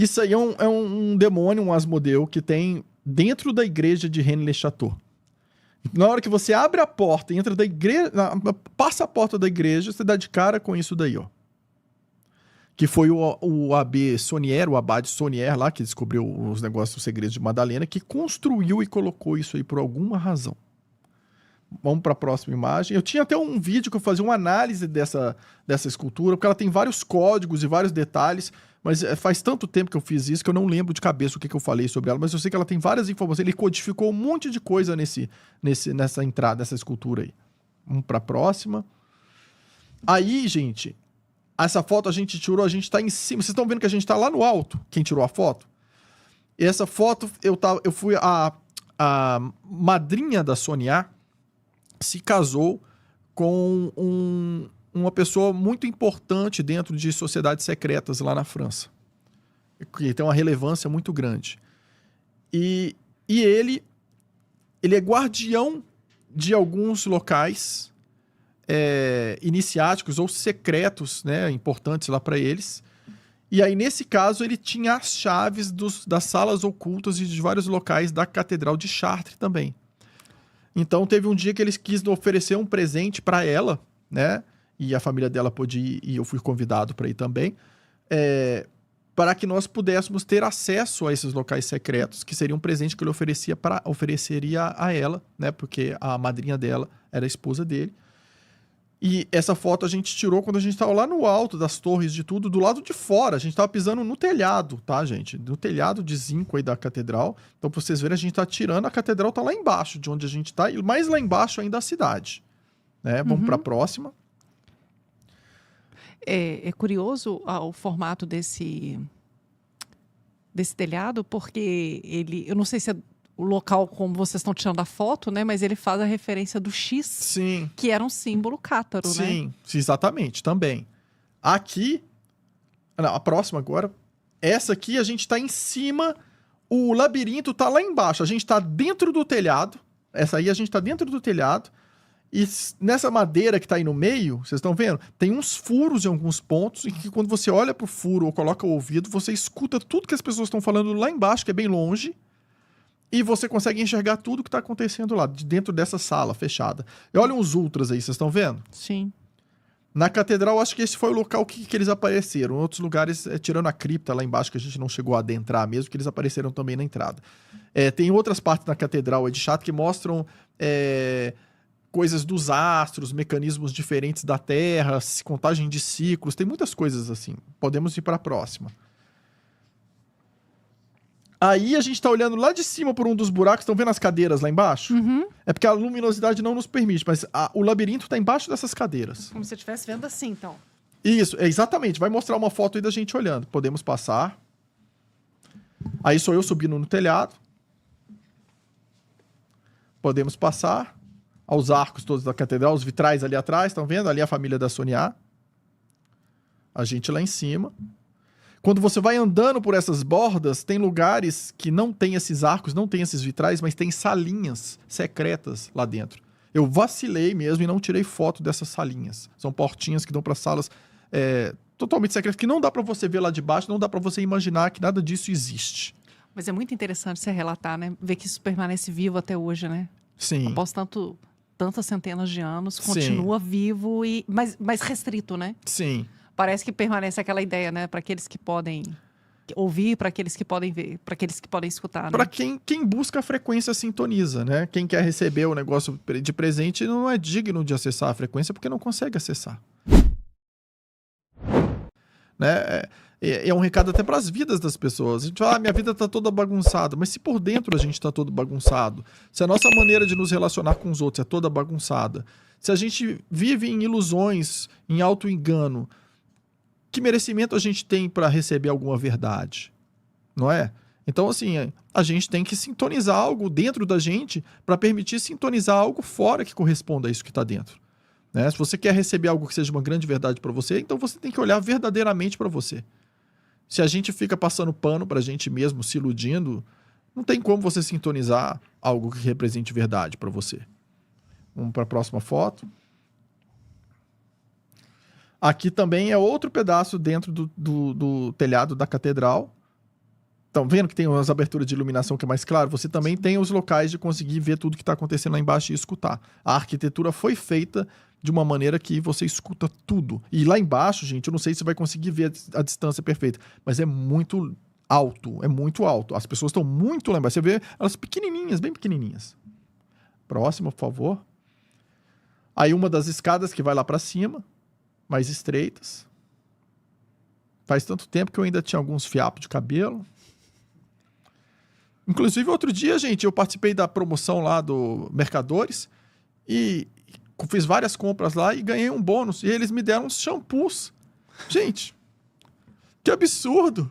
Isso aí é um demônio, um Asmodeu, que tem dentro da igreja de Rennes-le-Château. Na hora que você abre a porta e entra da igreja, passa a porta da igreja, você dá de cara com isso daí, ó. Que foi o Abbé Saunière, o Abade Saunière lá, que descobriu os negócios, os segredos de Madalena, que construiu e colocou isso aí por alguma razão. Vamos para a próxima imagem. Eu tinha até um vídeo que eu fazia uma análise dessa escultura, porque ela tem vários códigos e vários detalhes, mas faz tanto tempo que eu fiz isso que eu não lembro de cabeça o que eu falei sobre ela, mas eu sei que ela tem várias informações. Ele codificou um monte de coisa nessa entrada, nessa escultura aí. Vamos para a próxima. Aí, gente, essa foto a gente tirou, a gente tá em cima. Vocês estão vendo que a gente tá lá no alto, quem tirou a foto? E essa foto, eu fui a madrinha da Sonia se casou com uma pessoa muito importante dentro de sociedades secretas lá na França, que tem uma relevância muito grande. E ele é guardião de alguns locais iniciáticos ou secretos, né, importantes lá para eles. E aí, nesse caso, ele tinha as chaves das salas ocultas e de vários locais da Catedral de Chartres também. Então, teve um dia que eles quis oferecer um presente para ela, né? E a família dela pôde ir, e eu fui convidado para ir também, para que nós pudéssemos ter acesso a esses locais secretos, que seria um presente que ele ofereceria a ela, né? Porque a madrinha dela era a esposa dele. E essa foto a gente tirou quando a gente estava lá no alto das torres de tudo, do lado de fora. A gente estava pisando no telhado, tá, gente? No telhado de zinco aí da catedral. Então, para vocês verem, a gente está tirando, a catedral está lá embaixo de onde a gente está, e mais lá embaixo ainda a cidade. Né? Vamos para a próxima. É curioso o formato desse telhado, porque eu não sei se é o local como vocês estão tirando a foto, né? Mas ele faz a referência do X, Sim. Que era um símbolo cátaro, né? Sim, exatamente, também. Aqui, a próxima agora, essa aqui a gente tá em cima, o labirinto tá lá embaixo, a gente tá dentro do telhado, essa aí a gente tá dentro do telhado, e nessa madeira que tá aí no meio, vocês estão vendo? Tem uns furos em alguns pontos, e que quando você olha pro furo ou coloca o ouvido, você escuta tudo que as pessoas estão falando lá embaixo, que é bem longe, e você consegue enxergar tudo que está acontecendo lá, dentro dessa sala fechada. E olha os ultras aí, vocês estão vendo? Sim. Na catedral, acho que esse foi o local que eles apareceram. Em outros lugares, tirando a cripta lá embaixo, que a gente não chegou a adentrar mesmo, que eles apareceram também na entrada. Tem outras partes na catedral de Chartres que mostram coisas dos astros, mecanismos diferentes da Terra, contagem de ciclos, tem muitas coisas assim. Podemos ir para a próxima. Aí a gente tá olhando lá de cima por um dos buracos, estão vendo as cadeiras lá embaixo? Uhum. É porque a luminosidade não nos permite, mas o labirinto tá embaixo dessas cadeiras. Como se eu estivesse vendo assim, então. Isso, exatamente. Vai mostrar uma foto aí da gente olhando. Podemos passar. Aí sou eu subindo no telhado. Podemos passar. Aos arcos todos da catedral, os vitrais ali atrás, estão vendo? Ali a família da Sonia. A gente lá em cima. Quando você vai andando por essas bordas, tem lugares que não tem esses arcos, não tem esses vitrais, mas tem salinhas secretas lá dentro. Eu vacilei mesmo e não tirei foto dessas salinhas. São portinhas que dão para salas totalmente secretas, que não dá para você ver lá de baixo, não dá para você imaginar que nada disso existe. Mas é muito interessante você relatar, né? Ver que isso permanece vivo até hoje, né? Sim. Após tantas centenas de anos, continua vivo mas restrito, né? Sim. Parece que permanece aquela ideia, né? Para aqueles que podem ouvir, para aqueles que podem ver, para aqueles que podem escutar, né? Para quem busca a frequência sintoniza, né? Quem quer receber o negócio de presente não é digno de acessar a frequência porque não consegue acessar. Né? É um recado até para as vidas das pessoas. A gente fala, minha vida tá toda bagunçada, mas se por dentro a gente tá todo bagunçado, se a nossa maneira de nos relacionar com os outros é toda bagunçada, se a gente vive em ilusões, em auto-engano, que merecimento a gente tem para receber alguma verdade? Não é? Então, assim, a gente tem que sintonizar algo dentro da gente para permitir sintonizar algo fora que corresponda a isso que está dentro. Né? Se você quer receber algo que seja uma grande verdade para você, então você tem que olhar verdadeiramente para você. Se a gente fica passando pano para a gente mesmo, se iludindo, não tem como você sintonizar algo que represente verdade para você. Vamos para a próxima foto. Aqui também é outro pedaço dentro do telhado da catedral. Estão vendo que tem umas aberturas de iluminação que é mais claro? Você também tem os locais de conseguir ver tudo que está acontecendo lá embaixo e escutar. A arquitetura foi feita de uma maneira que você escuta tudo. E lá embaixo, gente, eu não sei se você vai conseguir ver a distância perfeita, mas é muito alto, é muito alto. As pessoas estão muito lá embaixo. Você vê elas pequenininhas, bem pequenininhas. Próxima, por favor. Aí uma das escadas que vai lá para cima, mais estreitas. Faz tanto tempo que eu ainda tinha alguns fiapos de cabelo. Inclusive, outro dia, gente, eu participei da promoção lá do Mercadores e fiz várias compras lá e ganhei um bônus. E eles me deram uns shampoos. Gente, que absurdo!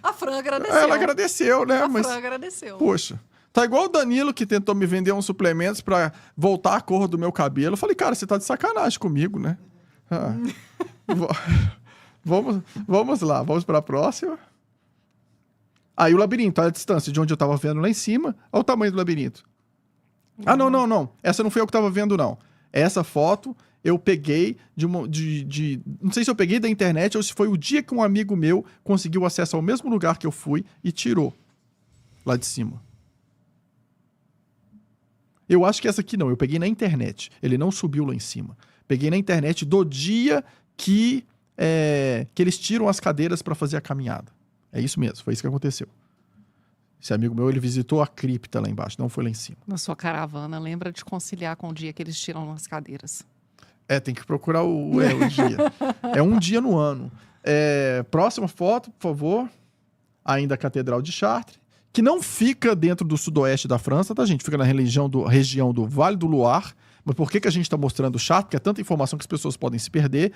A Fran agradeceu. Ela agradeceu, né? A Mas, Fran agradeceu. poxa, tá igual o Danilo que tentou me vender uns suplementos pra voltar a cor do meu cabelo. Eu falei, cara, você tá de sacanagem comigo, né? Ah. Vamos lá, vamos para a próxima. Aí o labirinto, olha a distância de onde eu tava vendo lá em cima. Olha o tamanho do labirinto. Ah, não. Essa não foi eu que tava vendo, não. Essa foto eu peguei não sei se eu peguei da internet ou se foi o dia que um amigo meu conseguiu acesso ao mesmo lugar que eu fui e tirou lá de cima. Eu acho que essa aqui não, eu peguei na internet. Ele não subiu lá em cima. Peguei na internet do dia que eles tiram as cadeiras para fazer a caminhada. É isso mesmo, foi isso que aconteceu. Esse amigo meu, ele visitou a cripta lá embaixo, não foi lá em cima. Na sua caravana, lembra de conciliar com o dia que eles tiram as cadeiras. Tem que procurar o dia. É um dia no ano. Próxima foto, por favor. Ainda a Catedral de Chartres, que não fica dentro do sudoeste da França, tá, gente? Fica na região do Vale do Loire. Mas por que a gente está mostrando Chartres? Porque é tanta informação que as pessoas podem se perder.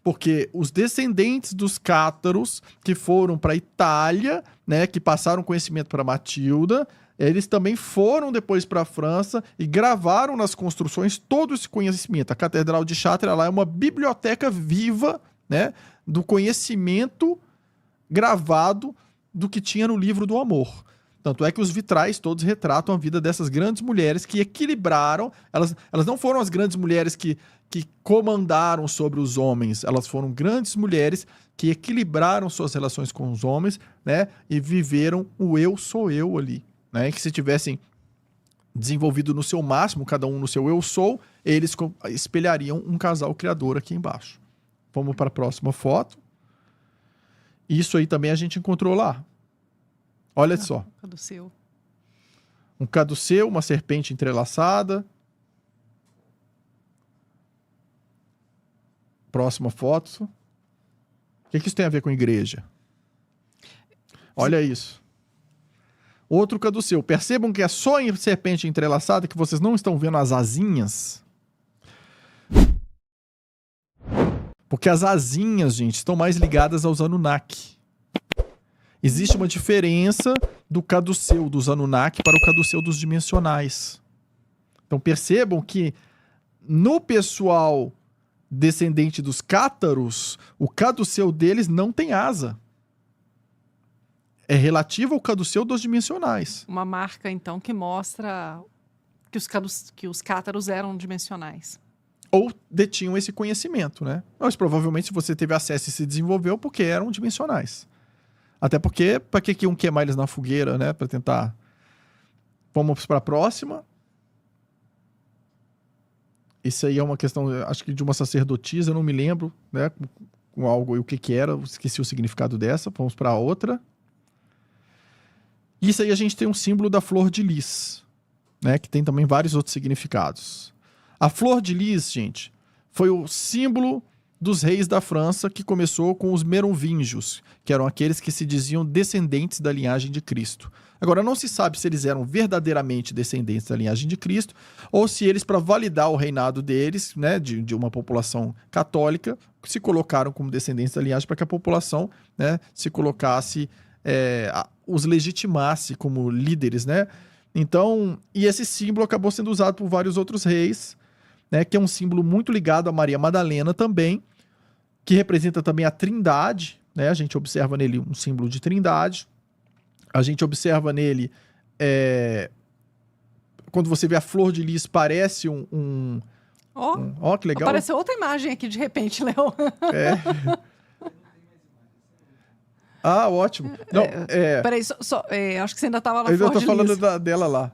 Porque os descendentes dos cátaros que foram para a Itália, né, que passaram conhecimento para Matilda, eles também foram depois para a França e gravaram nas construções todo esse conhecimento. A Catedral de Chartres ela é uma biblioteca viva, né, do conhecimento gravado do que tinha no livro do amor. Tanto é que os vitrais todos retratam a vida dessas grandes mulheres que equilibraram. Elas não foram as grandes mulheres que comandaram sobre os homens. Elas foram grandes mulheres que equilibraram suas relações com os homens, né? E viveram o eu sou eu ali. Né? Que se tivessem desenvolvido no seu máximo, cada um no seu eu sou, eles espelhariam um casal criador aqui embaixo. Vamos para a próxima foto. Isso aí também a gente encontrou lá. Olha só. Caduceu. Um caduceu, uma serpente entrelaçada. Próxima foto. O que isso tem a ver com igreja? Olha isso. Outro caduceu. Percebam que é só em serpente entrelaçada que vocês não estão vendo as asinhas. Porque as asinhas, gente, estão mais ligadas aos Anunnaki. Existe uma diferença do caduceu dos Anunnaki para o caduceu dos dimensionais. Então percebam que no pessoal descendente dos cátaros, o caduceu deles não tem asa. É relativo ao caduceu dos dimensionais. Uma marca, então, que mostra que os cátaros eram dimensionais. Ou detinham esse conhecimento, né? Mas provavelmente você teve acesso e se desenvolveu porque eram dimensionais. Até porque, para que iam queimar eles na fogueira, né? Para tentar... Vamos para a próxima. Isso aí é uma questão, acho que de uma sacerdotisa, eu não me lembro, né? Com algo e o que era, esqueci o significado dessa. Vamos para a outra. Isso aí a gente tem um símbolo da flor de lis, né? Que tem também vários outros significados. A flor de lis, gente, foi o símbolo dos reis da França que começou com os merovingios, que eram aqueles que se diziam descendentes da linhagem de Cristo. Agora, não se sabe se eles eram verdadeiramente descendentes da linhagem de Cristo ou se eles, para validar o reinado deles, né, de uma população católica, se colocaram como descendentes da linhagem para que a população, né, se colocasse, os legitimasse como líderes, né? Então, e esse símbolo acabou sendo usado por vários outros reis, né, que é um símbolo muito ligado a Maria Madalena também, que representa também a Trindade, né? A gente observa nele um símbolo de Trindade. A gente observa nele, quando você vê a flor de lis, parece um Ó, Que legal. apareceu outra imagem aqui de repente, Léo. É. Ah, ótimo. Não, Peraí, acho que você ainda estava na eu ainda Flor tô de falando Lis. dela lá.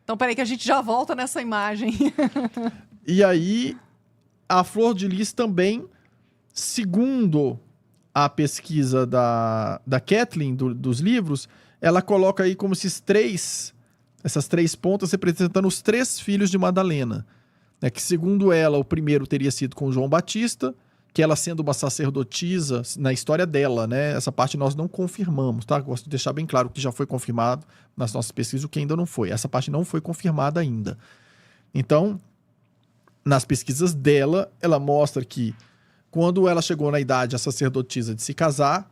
Então, peraí que a gente já volta nessa imagem. E aí, a Flor de Lis também, segundo a pesquisa da Kathleen, dos livros, ela coloca aí como essas três pontas representando os 3 filhos de Madalena. Né, que segundo ela, o primeiro teria sido com João Batista, que ela sendo uma sacerdotisa, na história dela, né? Essa parte nós não confirmamos, tá? Gosto de deixar bem claro o que já foi confirmado nas nossas pesquisas, o que ainda não foi. Essa parte não foi confirmada ainda. Então, nas pesquisas dela, ela mostra que quando ela chegou na idade, a sacerdotisa, de se casar,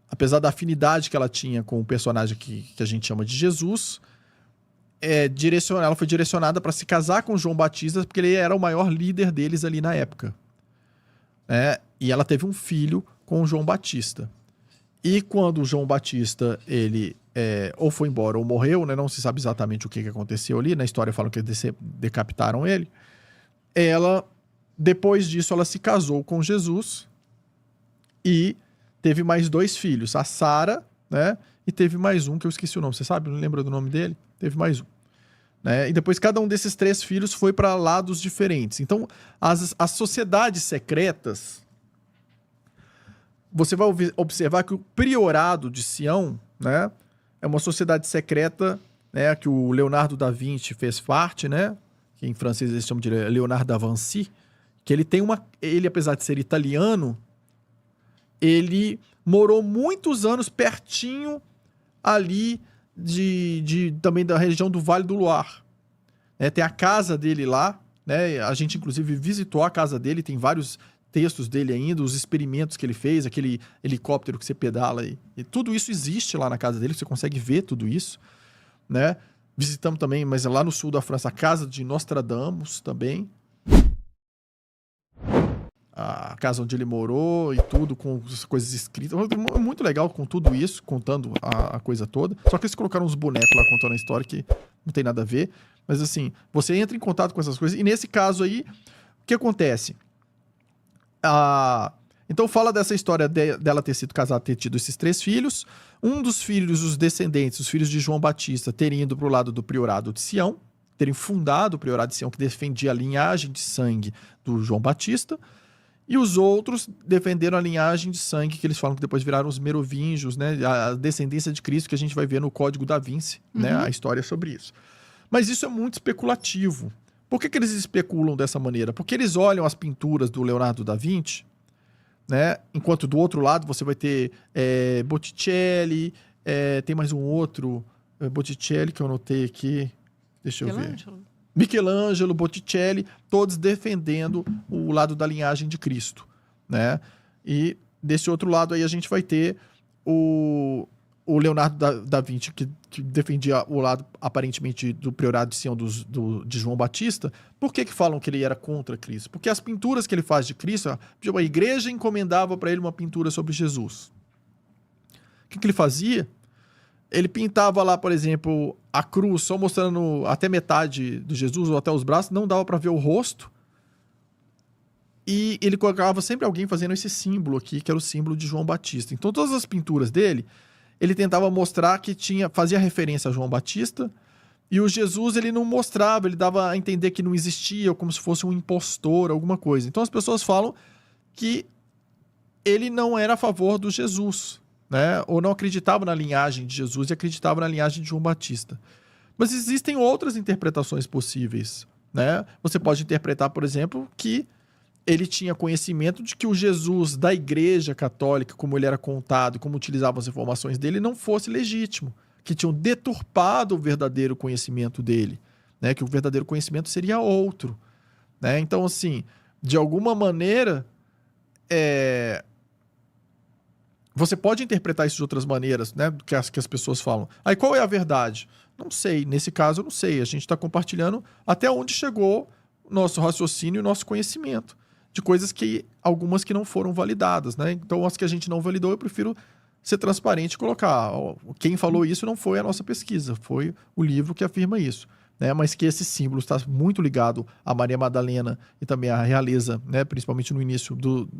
apesar da afinidade que ela tinha com o personagem que a gente chama de Jesus, ela foi direcionada para se casar com João Batista, porque ele era o maior líder deles ali na época. E ela teve um filho com o João Batista. E quando o João Batista, ele ou foi embora ou morreu, né? Não se sabe exatamente o que aconteceu ali. Na história falam que decapitaram ele. Depois disso, ela se casou com Jesus e teve mais 2 filhos. A Sara, né? E teve mais um, que eu esqueci o nome. Você sabe? Não lembra do nome dele? Teve mais um. Né? E depois cada um desses 3 filhos foi para lados diferentes. Então, as sociedades secretas, você vai observar que o priorado de Sião, né, é uma sociedade secreta, né, que o Leonardo da Vinci fez parte, né, que em francês eles chamam de Leonardo da Vinci, que ele, apesar de ser italiano, ele morou muitos anos pertinho ali também da região do Vale do Loire. Tem a casa dele lá, né? A gente inclusive visitou a casa dele, tem vários textos dele ainda, os experimentos que ele fez, aquele helicóptero que você pedala e tudo isso existe lá na casa dele, você consegue ver tudo isso, né? Visitamos também, mas lá no sul da França, a casa de Nostradamus também. A casa onde ele morou e tudo, com as coisas escritas. Muito legal com tudo isso, contando a coisa toda. Só que eles colocaram uns bonecos lá contando a história que não tem nada a ver. Mas assim, você entra em contato com essas coisas. E nesse caso aí, o que acontece? Então fala dessa história dela ter sido casada, ter tido esses 3 filhos. Um dos filhos, os descendentes, os filhos de João Batista, terem ido para o lado do priorado de Sião, terem fundado o priorado de Sião, que defendia a linhagem de sangue do João Batista. E os outros defenderam a linhagem de sangue, que eles falam que depois viraram os merovingios, né? A descendência de Cristo, que a gente vai ver no Código da Vinci, né? A história sobre isso. Mas isso é muito especulativo. Por que eles especulam dessa maneira? Porque eles olham as pinturas do Leonardo da Vinci, né? Enquanto do outro lado você vai ter Botticelli, tem mais um outro Botticelli que eu anotei aqui. Deixa eu ver. Michelangelo, Botticelli, todos defendendo o lado da linhagem de Cristo, né? E desse outro lado aí a gente vai ter o Leonardo da Vinci, que defendia o lado, aparentemente, do priorado de Sião de João Batista. Por que falam que ele era contra Cristo? Porque as pinturas que ele faz de Cristo, a igreja encomendava para ele uma pintura sobre Jesus. O que ele fazia? Ele pintava lá, por exemplo, a cruz só mostrando até metade do Jesus ou até os braços, não dava para ver o rosto. E ele colocava sempre alguém fazendo esse símbolo aqui, que era o símbolo de João Batista. Então, todas as pinturas dele, ele tentava mostrar que fazia referência a João Batista, e o Jesus ele não mostrava, ele dava a entender que não existia, ou como se fosse um impostor, alguma coisa. Então, as pessoas falam que ele não era a favor do Jesus, né? Ou não acreditava na linhagem de Jesus e acreditava na linhagem de João Batista. Mas existem outras interpretações possíveis, né? Você pode interpretar, por exemplo, que ele tinha conhecimento de que o Jesus da Igreja Católica, como ele era contado, como utilizavam as informações dele, não fosse legítimo, que tinham deturpado o verdadeiro conhecimento dele, né? Que o verdadeiro conhecimento seria outro, né? Então, assim, de alguma maneira, você pode interpretar isso de outras maneiras, né? Que as pessoas falam. Aí qual é a verdade? Não sei. Nesse caso, eu não sei. A gente está compartilhando até onde chegou nosso raciocínio e nosso conhecimento. De coisas que, algumas que não foram validadas, né? Então, as que a gente não validou, eu prefiro ser transparente e colocar. Quem falou isso não foi a nossa pesquisa, foi o livro que afirma isso. né? Mas que esse símbolo está muito ligado a Maria Madalena e também à realeza, né? Principalmente no início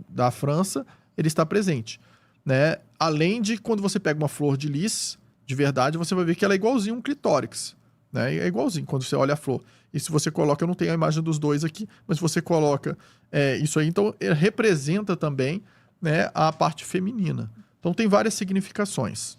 da França, ele está presente, né? Além de quando você pega uma flor de lis, de verdade, você vai ver que ela é igualzinho um clitóris, né? É igualzinho quando você olha a flor. E se você coloca, eu não tenho a imagem dos dois aqui, mas se você coloca isso aí, então representa também, né, a parte feminina. Então tem várias significações.